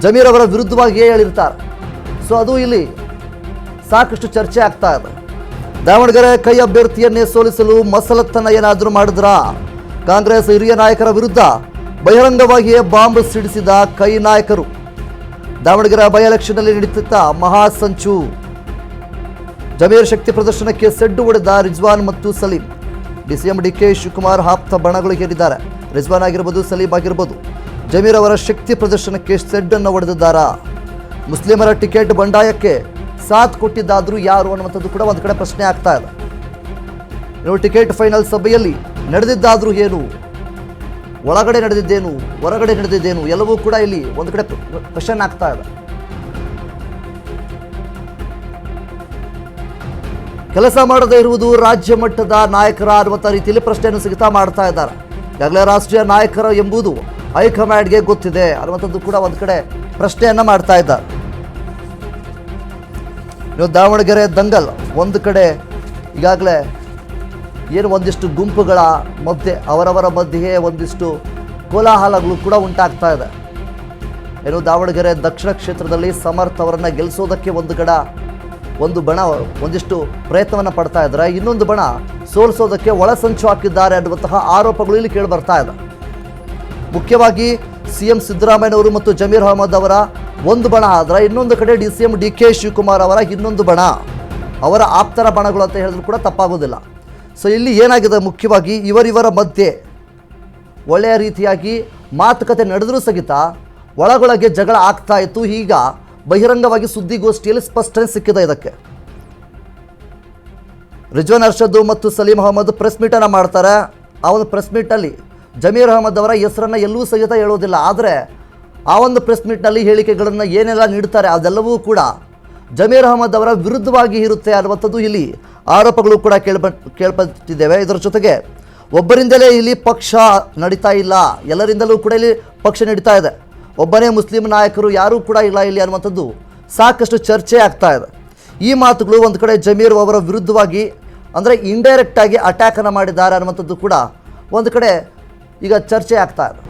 ಜಮೀರ್ ಅವರ ವಿರುದ್ಧವಾಗಿ ಹೇಳಿರ್ತಾರೆ. ಸೊ ಅದು ಇಲ್ಲಿ ಸಾಕಷ್ಟು ಚರ್ಚೆ ಆಗ್ತಾ ಇದೆ. ದಾವಣಗೆರೆ ಕೈ ಅಭ್ಯರ್ಥಿಯನ್ನೇ ಸೋಲಿಸಲು ಮಸಲತ್ತನ ಏನಾದರೂ ಮಾಡಿದ್ರಾ? ಕಾಂಗ್ರೆಸ್ ಹಿರಿಯ ನಾಯಕರ ವಿರುದ್ಧ ಬಹಿರಂಗವಾಗಿಯೇ ಬಾಂಬ್ ಸಿಡಿಸಿದ ಕೈ ನಾಯಕರು. ದಾವಣಗೆರೆ ಬೈ ಎಲೆಕ್ಷನ್ನಲ್ಲಿ ನಡೀತಿದ್ದ ಮಹಾಸಂಚು. ಜಮೀರ್ ಶಕ್ತಿ ಪ್ರದರ್ಶನಕ್ಕೆ ಸೆಡ್ಡು ಹೊಡೆದ ರಿಜ್ವಾನ್ ಮತ್ತು ಸಲೀಂ. ಡಿಸಿಎಂ ಡಿಕೆ ಶಿವಕುಮಾರ್ ಆಪ್ತ ಬಣಗಳು ಹೇರಿದ್ದಾರೆ. ರಿಜ್ವಾನ್ ಆಗಿರ್ಬೋದು, ಸಲೀಂ ಆಗಿರ್ಬೋದು, ಜಮೀರ್ ಅವರ ಶಕ್ತಿ ಪ್ರದರ್ಶನಕ್ಕೆ ಸೆಡ್ಡನ್ನು ಹೊಡೆದಿದ್ದಾರಾ? ಮುಸ್ಲಿಮರ ಟಿಕೆಟ್ ಬಂಡಾಯಕ್ಕೆ ಸಾಥ್ ಕೊಟ್ಟಿದ್ದಾದ್ರೂ ಯಾರು ಅನ್ನುವಂಥದ್ದು ಕೂಡ ಒಂದು ಕಡೆ ಪ್ರಶ್ನೆ ಆಗ್ತಾ ಇದೆ. ಇನ್ನು ಟಿಕೆಟ್ ಫೈನಲ್ ಸಭೆಯಲ್ಲಿ ನಡೆದಿದ್ದಾದ್ರೂ ಏನು, ಒಳಗಡೆ ನಡೆದಿದ್ದೇನು, ಹೊರಗಡೆ ನಡೆದಿದ್ದೇನು ಎಲ್ಲವೂ ಕೂಡ ಇಲ್ಲಿ ಒಂದು ಕಡೆ ಕ್ವಶನ್ ಆಗ್ತಾ ಇದೆ. ಕೆಲಸ ಮಾಡದೇ ಇರುವುದು ರಾಜ್ಯ ಮಟ್ಟದ ನಾಯಕರ ಅನ್ನುವಂಥ ರೀತಿಯಲ್ಲಿ ಪ್ರಶ್ನೆಯನ್ನು ಸಿಗ್ತಾ ಮಾಡ್ತಾ ಇದ್ದಾರೆ. ಈಗಾಗಲೇ ರಾಷ್ಟ್ರೀಯ ನಾಯಕರ ಎಂಬುದು ಹೈಕಮಾಂಡ್ಗೆ ಗೊತ್ತಿದೆ ಅನ್ನುವಂಥದ್ದು ಕೂಡ ಒಂದು ಕಡೆ ಪ್ರಶ್ನೆಯನ್ನ ಮಾಡ್ತಾ ಇದ್ದಾರೆ. ಇನ್ನು ದಾವಣಗೆರೆ ದಂಗಲ್ ಒಂದು ಕಡೆ ಈಗಾಗಲೇ ಏನು ಒಂದಿಷ್ಟು ಗುಂಪುಗಳ ಮಧ್ಯೆ ಅವರವರ ಮಧ್ಯೆ ಒಂದಿಷ್ಟು ಕೋಲಾಹಲಗಳು ಕೂಡ ಉಂಟಾಗ್ತಾ ಇದೆ. ಏನು ದಾವಣಗೆರೆ ದಕ್ಷಿಣ ಕ್ಷೇತ್ರದಲ್ಲಿ ಸಮರ್ಥ್ ಅವರನ್ನು ಗೆಲ್ಲಿಸೋದಕ್ಕೆ ಒಂದು ಬಣ ಒಂದಿಷ್ಟು ಪ್ರಯತ್ನವನ್ನು ಪಡ್ತಾ ಇದ್ದಾರೆ. ಇನ್ನೊಂದು ಬಣ ಸೋಲಿಸೋದಕ್ಕೆ ಒಳಸಂಚು ಹಾಕಿದ್ದಾರೆ ಅನ್ನುವಂತಹ ಆರೋಪಗಳು ಇಲ್ಲಿ ಕೇಳಿ ಬರ್ತಾ ಇದೆ. ಮುಖ್ಯವಾಗಿ ಸಿಎಂ ಸಿದ್ದರಾಮಯ್ಯನವರು ಮತ್ತು ಜಮೀರ್ ಅಹಮದ್ ಅವರ ಒಂದು ಬಣ ಆದರೆ, ಇನ್ನೊಂದು ಕಡೆ ಡಿಸಿಎಂ ಡಿಕೆ ಶಿವಕುಮಾರ್ ಅವರ ಇನ್ನೊಂದು ಬಣ, ಅವರ ಆಪ್ತರ ಬಣಗಳು ಅಂತ ಹೇಳಿದ್ರು ಕೂಡ ತಪ್ಪಾಗೋದಿಲ್ಲ. ಸೊ ಇಲ್ಲಿ ಏನಾಗಿದೆ, ಮುಖ್ಯವಾಗಿ ಇವರಿವರ ಮಧ್ಯೆ ಒಳ್ಳೆಯ ರೀತಿಯಾಗಿ ಮಾತುಕತೆ ನಡೆದರೂ ಸಹಿತ ಒಳಗೊಳಗೆ ಜಗಳ ಆಗ್ತಾ ಇತ್ತು. ಈಗ ಬಹಿರಂಗವಾಗಿ ಸುದ್ದಿಗೋಷ್ಠಿಯಲ್ಲಿ ಸ್ಪಷ್ಟನೆ ಸಿಕ್ಕಿದೆ ಇದಕ್ಕೆ. ರಿಜ್ವಾನ್ ಅರ್ಷದ್ ಮತ್ತು ಸಲೀಂ ಅಹಮದ್ ಪ್ರೆಸ್ ಮೀಟನ್ನು ಮಾಡ್ತಾರೆ. ಆ ಒಂದು ಪ್ರೆಸ್ ಮೀಟಲ್ಲಿ ಜಮೀರ್ ಅಹಮದ್ ಅವರ ಹೆಸರನ್ನು ಎಲ್ಲೂ ಸಹಿತ ಹೇಳೋದಿಲ್ಲ. ಆದರೆ ಆ ಒಂದು ಪ್ರೆಸ್ ಮೀಟ್ನಲ್ಲಿ ಹೇಳಿಕೆಗಳನ್ನು ಏನೆಲ್ಲ ನೀಡ್ತಾರೆ ಅದೆಲ್ಲವೂ ಕೂಡ ಜಮೀರ್ ಅಹಮದ್ ಅವರ ವಿರುದ್ಧವಾಗಿ ಇರುತ್ತೆ ಅನ್ನುವಂಥದ್ದು ಇಲ್ಲಿ ಆರೋಪಗಳು ಕೂಡ ಕೇಳ್ಪಟ್ಟಿದ್ದೇವೆ. ಇದರ ಜೊತೆಗೆ ಒಬ್ಬರಿಂದಲೇ ಇಲ್ಲಿ ಪಕ್ಷ ನಡೀತಾ ಇಲ್ಲ, ಎಲ್ಲರಿಂದಲೂ ಕೂಡ ಇಲ್ಲಿ ಪಕ್ಷ ನಡೀತಾ ಇದೆ. ಒಬ್ಬನೇ ಮುಸ್ಲಿಂ ನಾಯಕರು ಯಾರೂ ಕೂಡ ಇಲ್ಲ ಇಲ್ಲಿ ಅನ್ನುವಂಥದ್ದು ಸಾಕಷ್ಟು ಚರ್ಚೆ ಆಗ್ತಾ ಇದೆ. ಈ ಮಾತುಗಳು ಒಂದು ಕಡೆ ಜಮೀರ್ ಅವರ ವಿರುದ್ಧವಾಗಿ ಅಂದರೆ ಇಂಡೈರೆಕ್ಟಾಗಿ ಅಟ್ಯಾಕನ್ನು ಮಾಡಿದ್ದಾರೆ ಅನ್ನುವಂಥದ್ದು ಕೂಡ ಒಂದು ಕಡೆ ಈಗ ಚರ್ಚೆ ಆಗ್ತಾ ಇದೆ.